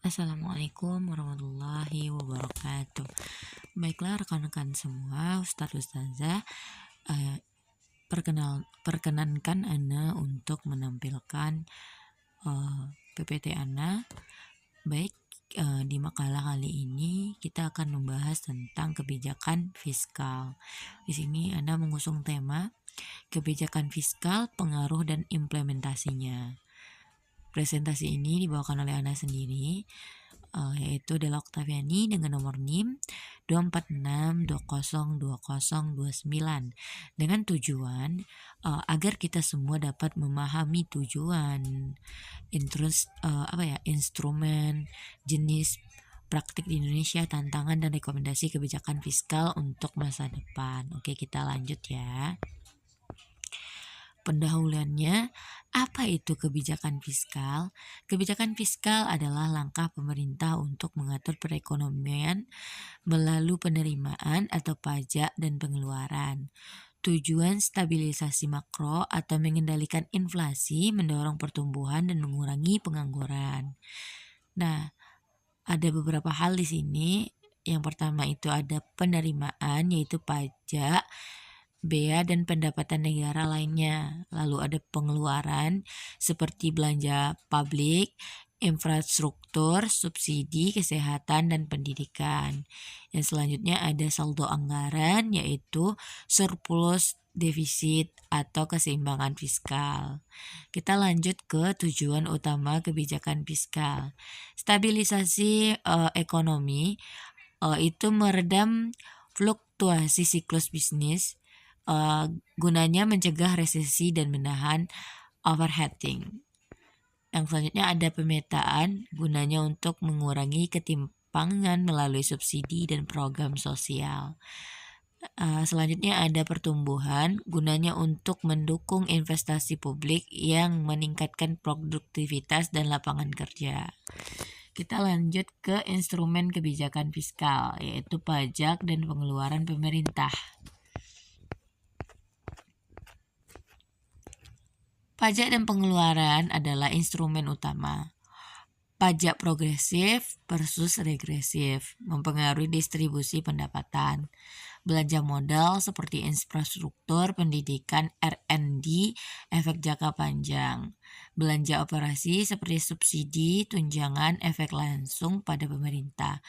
Assalamualaikum warahmatullahi wabarakatuh. Baiklah rekan-rekan semua, Ustadz Ustazah, perkenankan Ana untuk menampilkan PPT Ana. Baik, di makalah kali ini kita akan membahas tentang kebijakan fiskal. Di sini Ana mengusung tema kebijakan fiskal, pengaruh dan implementasinya. Presentasi ini dibawakan oleh Ana sendiri, yaitu Della Oktaviani dengan nomor NIM 246202029 dengan tujuan agar kita semua dapat memahami tujuan instrumen, jenis praktik di Indonesia, tantangan dan rekomendasi kebijakan fiskal untuk masa depan. Oke, kita lanjut ya. Pendahuluannya, apa itu kebijakan fiskal? Kebijakan fiskal adalah langkah pemerintah untuk mengatur perekonomian melalui penerimaan atau pajak dan pengeluaran. Tujuan stabilisasi makro atau mengendalikan inflasi, mendorong pertumbuhan dan mengurangi pengangguran. Nah, ada beberapa hal di sini. Yang pertama itu ada penerimaan, yaitu pajak, bea dan pendapatan negara lainnya. Lalu ada pengeluaran seperti belanja publik, infrastruktur, subsidi, kesehatan, dan pendidikan. Yang selanjutnya ada saldo anggaran, yaitu surplus, defisit, atau keseimbangan fiskal. Kita lanjut ke tujuan utama kebijakan fiskal. Stabilisasi ekonomi itu meredam fluktuasi siklus bisnis, gunanya mencegah resesi dan menahan overheating. Yang selanjutnya ada pemetaan, gunanya untuk mengurangi ketimpangan melalui subsidi dan program sosial. Selanjutnya ada pertumbuhan, gunanya untuk mendukung investasi publik yang meningkatkan produktivitas dan lapangan kerja. Kita lanjut ke instrumen kebijakan fiskal, yaitu pajak dan pengeluaran pemerintah. Pajak dan pengeluaran adalah instrumen utama. Pajak progresif versus regresif mempengaruhi distribusi pendapatan. Belanja modal seperti infrastruktur, pendidikan, R&D, efek jangka panjang. Belanja operasi seperti subsidi, tunjangan, efek langsung pada pemerintah.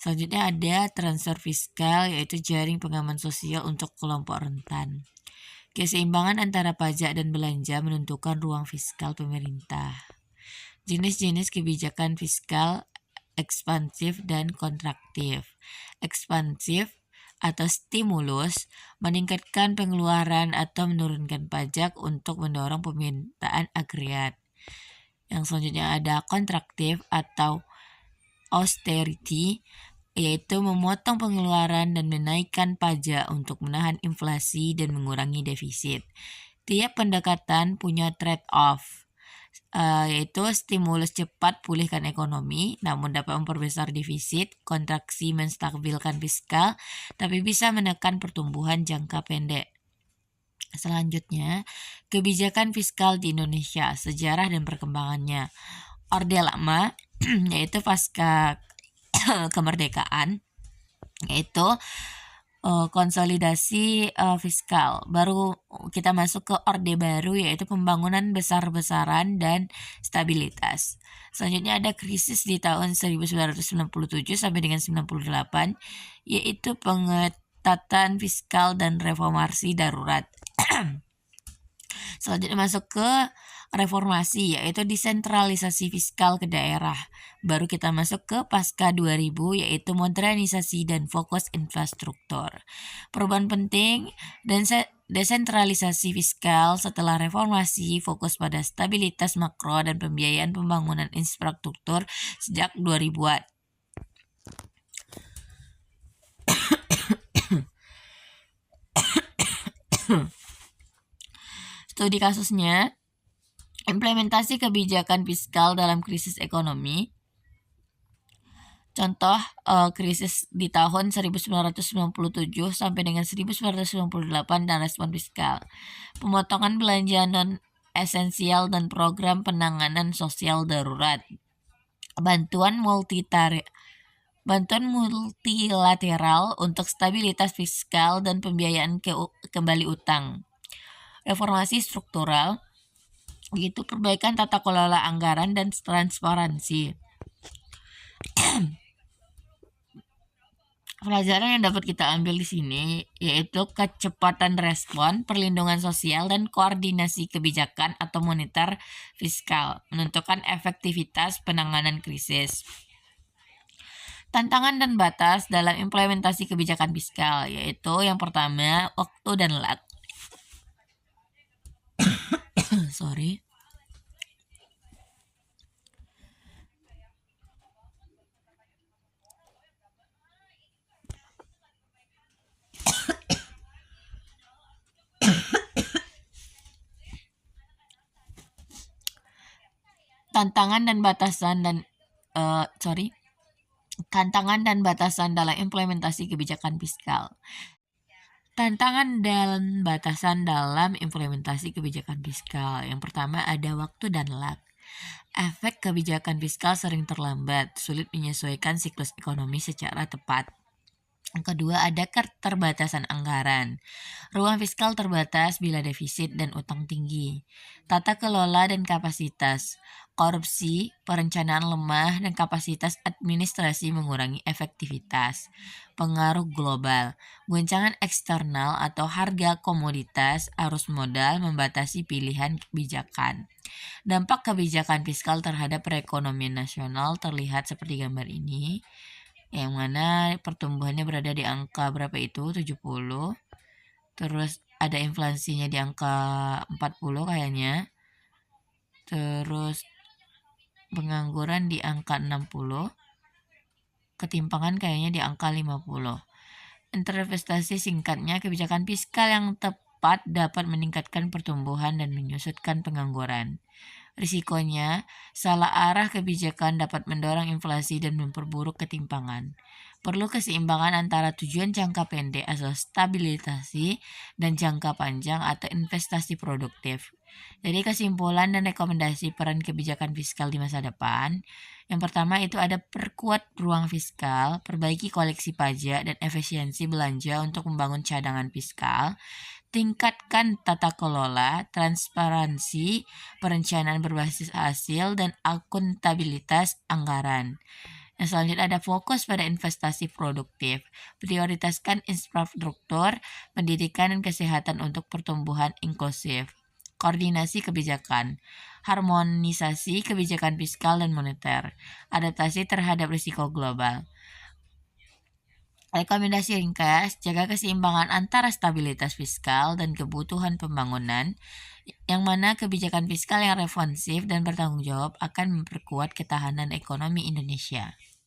Selanjutnya ada transfer fiskal, yaitu jaring pengaman sosial untuk kelompok rentan. Keseimbangan antara pajak dan belanja menentukan ruang fiskal pemerintah. Jenis-jenis kebijakan fiskal ekspansif dan kontraktif. Ekspansif atau stimulus meningkatkan pengeluaran atau menurunkan pajak untuk mendorong permintaan agregat. Yang selanjutnya ada kontraktif atau austerity, yaitu memotong pengeluaran dan menaikkan pajak untuk menahan inflasi dan mengurangi defisit. Tiap pendekatan punya trade-off, yaitu stimulus cepat pulihkan ekonomi, namun dapat memperbesar defisit, kontraksi menstabilkan fiskal, tapi bisa menekan pertumbuhan jangka pendek. Selanjutnya, kebijakan fiskal di Indonesia, sejarah dan perkembangannya. Orde Lama, yaitu pasca kemerdekaan, yaitu konsolidasi fiskal. Baru kita masuk ke Orde Baru, yaitu pembangunan besar-besaran dan stabilitas. Selanjutnya ada krisis di tahun 1997 sampai dengan 98, yaitu pengetatan fiskal dan reformasi darurat. Selanjutnya masuk ke reformasi, yaitu desentralisasi fiskal ke daerah. Baru kita masuk ke pasca 2000, yaitu modernisasi dan fokus infrastruktur. Perubahan penting dan desentralisasi fiskal setelah reformasi fokus pada stabilitas makro dan pembiayaan pembangunan infrastruktur sejak 2000-an. Studi kasusnya, implementasi kebijakan fiskal dalam krisis ekonomi. Contoh krisis di tahun 1997 sampai dengan 1998 dan respon fiskal. Pemotongan belanja non esensial dan program penanganan sosial darurat. bantuan multilateral untuk stabilitas fiskal dan pembiayaan kembali utang, reformasi struktural, yaitu perbaikan tata kelola anggaran dan transparansi. Pelajaran yang dapat kita ambil di sini yaitu kecepatan respon, perlindungan sosial, dan koordinasi kebijakan atau moneter fiskal menentukan efektivitas penanganan krisis. Tantangan dan batas dalam implementasi kebijakan fiskal yaitu yang pertama waktu dan lag. Sorry. Tantangan dan batasan dalam implementasi kebijakan fiskal. Tantangan dan batasan dalam implementasi kebijakan fiskal. Yang pertama ada waktu dan lag. Efek kebijakan fiskal sering terlambat, sulit menyesuaikan siklus ekonomi secara tepat. Yang kedua ada keterbatasan anggaran. Ruang fiskal terbatas bila defisit dan utang tinggi. Tata kelola dan kapasitas. Korupsi, perencanaan lemah, dan kapasitas administrasi mengurangi efektivitas. Pengaruh global. Goncangan eksternal atau harga komoditas, arus modal membatasi pilihan kebijakan. Dampak kebijakan fiskal terhadap perekonomian nasional terlihat seperti gambar ini, yang mana pertumbuhannya berada di angka berapa itu 70, terus ada inflasinya di angka 40 kayaknya, terus pengangguran di angka 60, ketimpangan kayaknya di angka 50. Interpretasi singkatnya, kebijakan fiskal yang tepat dapat meningkatkan pertumbuhan dan menyusutkan pengangguran. Risikonya, salah arah kebijakan dapat mendorong inflasi dan memperburuk ketimpangan. Perlu keseimbangan antara tujuan jangka pendek atau stabilisasi dan jangka panjang atau investasi produktif. Jadi kesimpulan dan rekomendasi peran kebijakan fiskal di masa depan. Yang pertama itu ada perkuat ruang fiskal, perbaiki koleksi pajak dan efisiensi belanja untuk membangun cadangan fiskal. Tingkatkan tata kelola, transparansi, perencanaan berbasis hasil, dan akuntabilitas anggaran. Yang selanjutnya ada fokus pada investasi produktif. Prioritaskan infrastruktur, pendidikan, dan kesehatan untuk pertumbuhan inklusif. Koordinasi kebijakan, harmonisasi kebijakan fiskal dan moneter, adaptasi terhadap risiko global. Rekomendasi ringkas, jaga keseimbangan antara stabilitas fiskal dan kebutuhan pembangunan, yang mana kebijakan fiskal yang responsif dan bertanggung jawab akan memperkuat ketahanan ekonomi Indonesia.